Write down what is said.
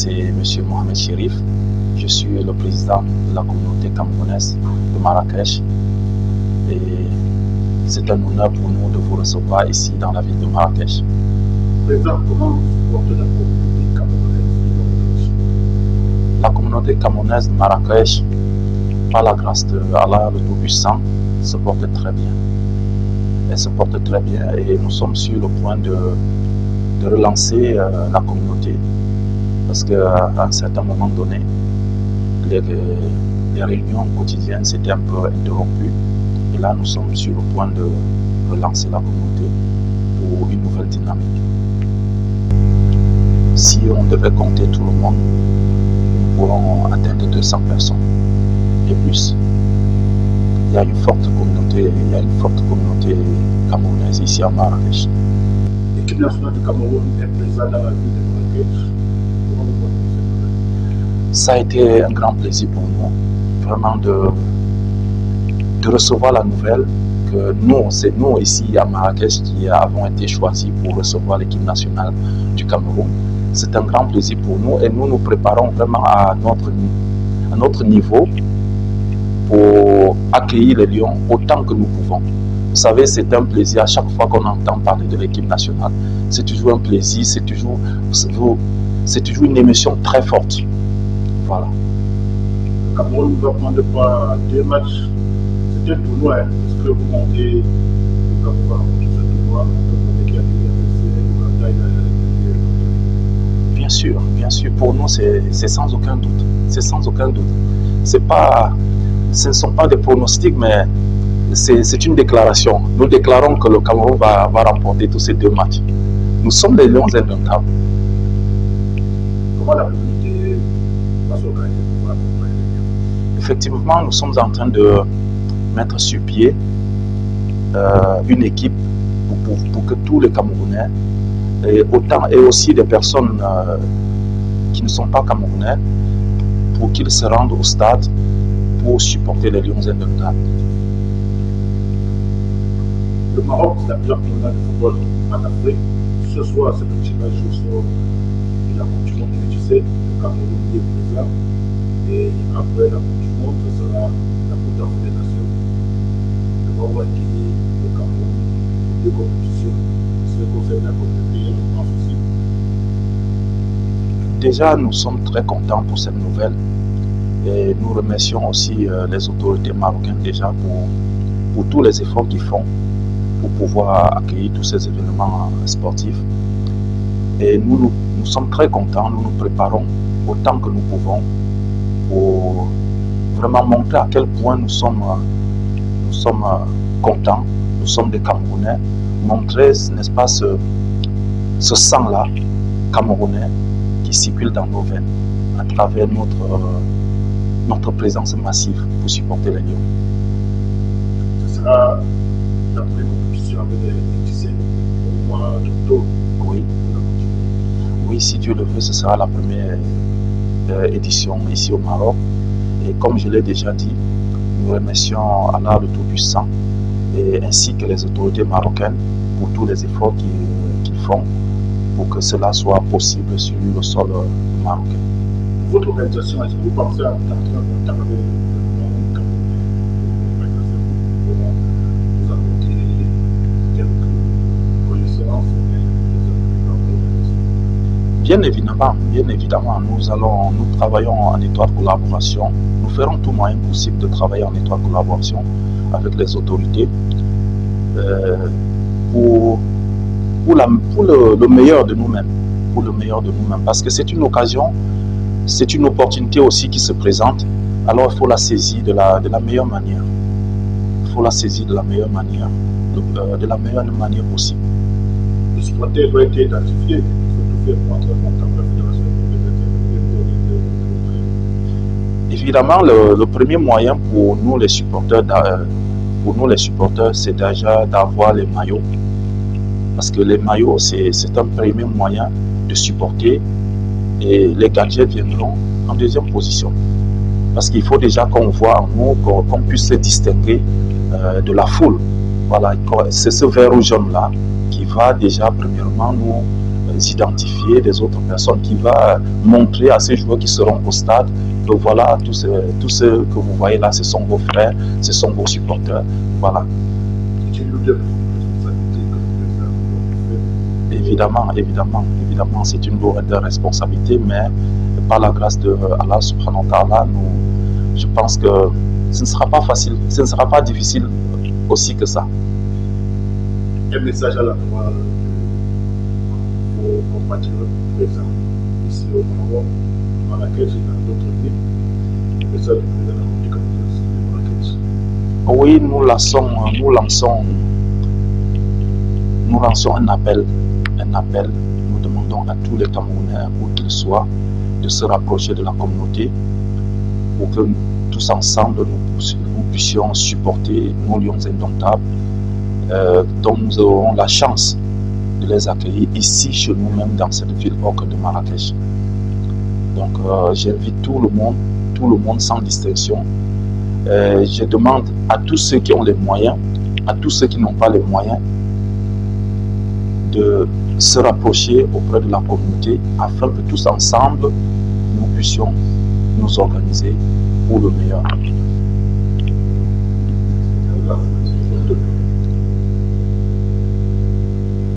c'est M. Mohamed Chérif. Je suis le président de la communauté camerounaise de Marrakech. Et c'est un honneur pour nous de vous recevoir ici dans la ville de Marrakech. Président, comment vous supportez la communauté camerounaise? La communauté camerounaise de Marrakech, par la grâce de Allah le Tout-Puissant, se porte très bien. Elle se porte très bien et nous sommes sur le point de relancer la communauté. Parce qu'à un certain moment donné, les réunions quotidiennes s'étaient un peu interrompues. Et là, nous sommes sur le point de relancer la communauté pour une nouvelle dynamique. Si on devait compter tout le monde, nous pourrons atteindre 200 personnes et plus. Il y a une forte communauté camerounaise ici à Marrakech. L'équipe nationale du Cameroun est présente dans la ville de Marrakech. Comment vous voyez cette nouvelle? Ça a été un grand plaisir pour nous, vraiment de recevoir la nouvelle que c'est nous ici à Marrakech qui avons été choisis pour recevoir l'équipe nationale du Cameroun. C'est un grand plaisir pour nous et nous nous préparons vraiment à notre niveau pour accueillir les Lions autant que nous pouvons. Vous savez, c'est un plaisir à chaque fois qu'on entend parler de l'équipe nationale. C'est toujours un plaisir, c'est toujours une émotion très forte. Voilà. Le Cameroun ne va prendre pas 2 matchs. C'est un tournoi. Est-ce que vous montez le Cameroun va remporter ce tournoi? Bien sûr, pour nous c'est sans aucun doute. C'est sans aucun doute. Ce ne sont pas des pronostics, mais c'est une déclaration. Nous déclarons que le Cameroun va remporter tous ces 2 matchs. Nous sommes les Lions indomptables. Comment la communauté va s'organiser pour accompagner les Lions? Effectivement, nous sommes en train de mettre sur pied une équipe pour que tous les Camerounais et aussi des personnes qui ne sont pas Camerounais, pour qu'ils se rendent au stade pour supporter les Lions indomptables. Le Maroc, c'est la meilleure communauté de football en Afrique. Ce soir, c'est le tirage au sort de la Coupe du Monde 2017. Le Cameroun y est présent. Et après la Coupe du Monde, ce sera la Coupe d'Afrique des Nations. Le Maroc va accueillir le Cameroun pour 2 compétitions. Ce qui concerne la communauté, en souci. Déjà, nous sommes très contents pour cette nouvelle. Et nous remercions aussi les autorités marocaines déjà pour tous les efforts qu'ils font pour pouvoir accueillir tous ces événements sportifs. Et nous sommes très contents, nous nous préparons autant que nous pouvons pour vraiment montrer à quel point nous sommes contents, nous sommes des Camerounais, montrer, n'est-ce pas, ce sang-là camerounais qui circule dans nos veines à travers notre présence massive pour supporter les Lions. Ce sera la première compétition avec les 17 au mois d'octobre. Oui. Oui, si Dieu le veut, ce sera la première édition ici au Maroc. Et comme je l'ai déjà dit, nous remercions Allah le Tout-Puissant et ainsi que les autorités marocaines pour tous les efforts qu'ils font pour que cela soit possible sur le sol marocain. Votre organisation, est-ce que vous pensez à entrer en contact avec le monde camerounais pour vous apporter quelques connaissances? Bien évidemment, nous travaillons en étroite collaboration. Nous ferons tout moyen possible de travailler en étroite collaboration avec les autorités pour le meilleur de nous-mêmes. Parce que c'est une occasion, c'est une opportunité aussi qui se présente. Alors il faut la saisir de la meilleure manière. De la meilleure manière possible. Le supporter doit être identifié. Évidemment, le premier moyen pour nous les supporters, c'est déjà d'avoir les maillots. Parce que les maillots, c'est un premier moyen de supporter et les gadgets viendront en deuxième position. Parce qu'il faut déjà qu'on voit en nous, qu'on puisse se distinguer de la foule. Voilà, c'est ce vert jaune là qui va déjà premièrement nous identifier des autres personnes, qui va montrer à ces joueurs qui seront au stade que voilà, tous ceux que vous voyez là, ce sont vos frères, ce sont vos supporters. Voilà. C'est une lourde responsabilité que le président Évidemment, c'est une lourde responsabilité, mais par la grâce de Allah subhanahu wa ta'ala, je pense que ce ne sera pas facile, ce ne sera pas difficile aussi que ça. Un message à la fois aux compatriotes présents ici au Maroc, à Marrakech et dans d'autres villes. Un message du président de la République de Marrakech. Oui, nous lançons un appel. Nous demandons à tous les Camerounais, où qu'ils soient, de se rapprocher de la communauté pour que tous ensemble nous puissions supporter nos lions indomptables, dont nous aurons la chance de les accueillir ici chez nous-mêmes dans cette ville ocre de Marrakech. Donc j'invite tout le monde sans distinction. Je demande à tous ceux qui ont les moyens, à tous ceux qui n'ont pas les moyens, de se rapprocher auprès de la communauté afin que tous ensemble nous puissions nous organiser pour le meilleur.